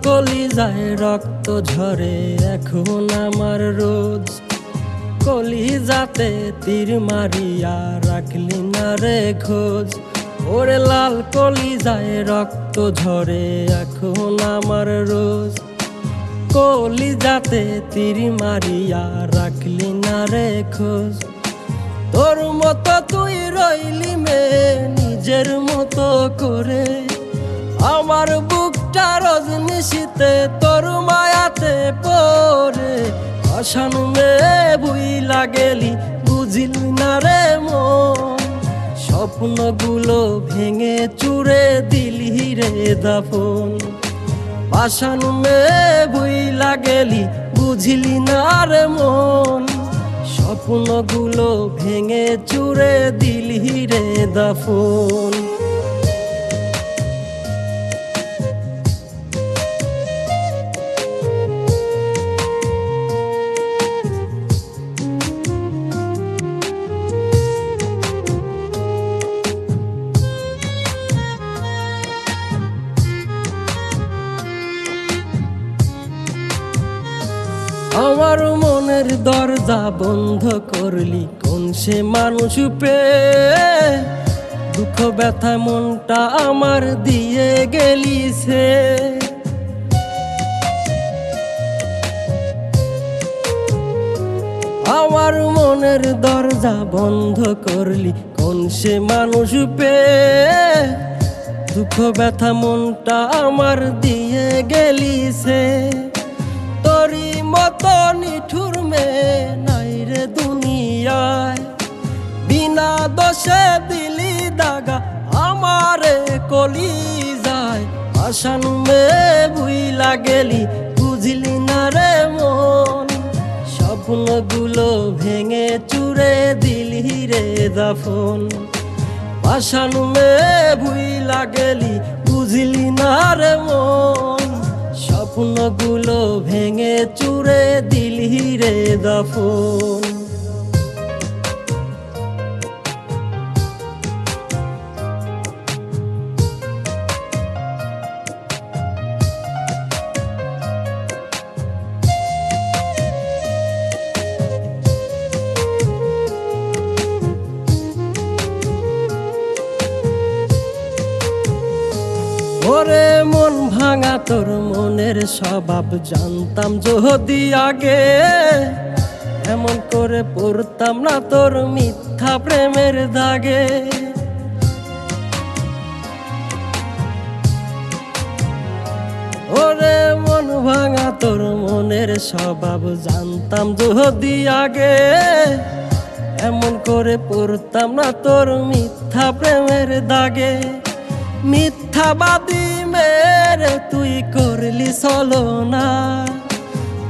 কলিজায় রক্ত ঝরে এখন আমার রোজ, কলিজাতে তীর মারিয়া রাখলি না রে খোঁজ। ওরে লাল কলিজায় রক্ত ঝরে এখন আমার রোজ, কলিজাতে তীর মারিয়া রাখলি না রে খোঁজ। তোর মতো তুই রইলি মে নিজের মতো করে, আমার বুকটা রজনিশীতে তোর মায়াতে পড়ে। আশান মে ভুইলা গেলি বুঝিলি না রে মন, স্বপ্নগুলো ভেঙে চুরে দিলি রে দাফন। আশান মে ভুইলা গেলি বুঝিলি না রে মন, স্বপ্নগুলো ভেঙে চুরে দিলি রে দাফন। আমার মনের দরজা বন্ধ করলি কোন সে মানুষ পেয়ে, দুঃখ ব্যথা মনটা আমার দিয়ে গেলি সে। আমার মনের দরজা বন্ধ করলি কোন সে মানুষ পেয়ে, দুঃখ ব্যথা মনটা আমার দিয়ে গেলি সে। তোরি মতো নিঠুর মেয়ে নাই রে দুনিয়ায়, বিনা দোষে দিলি দাগা আমারে কলিজায়। আশান মে ভুইলা গেলি বুঝলি না রে মন, স্বপ্নগুলো ভেঙে চুরে দিলি রে দাফন। আশান মে ভুইলা গেলি বুঝলি না রে মন, স্বপ্নগুলো ভেঙে চুরে দিলি রে দাফন। ওরে মন ভাঙা তোর মনের স্বভাব জানতাম যদি আগে, এমন করে পড়তাম না তোর মিথ্যা প্রেমের দাগে। ওরে মন ভাঙা তোর মনের স্বভাব জানতাম যদি আগে, এমন করে পড়তাম না তোর মিথ্যা প্রেমের দাগে। মিথ্যাবাদী মেরে তুই করলি ছলনা,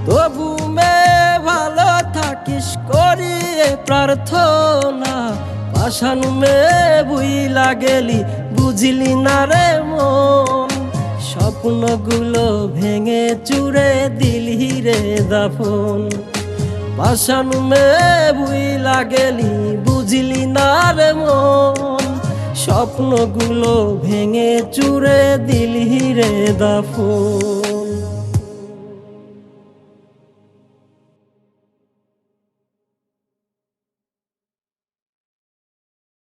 তবু মে ভালো থাকিস করি প্রার্থনা। আশান মে ভুইলা গেলি বুঝলি না রে মন, স্বপ্নগুলো ভেঙে চুরে দিলি রে দাফন। আশান মে ভুইলা গেলি বুঝলি না রে মন, স্বপ্নগুলো ভেঙে চুরে দিলি রে দাফন।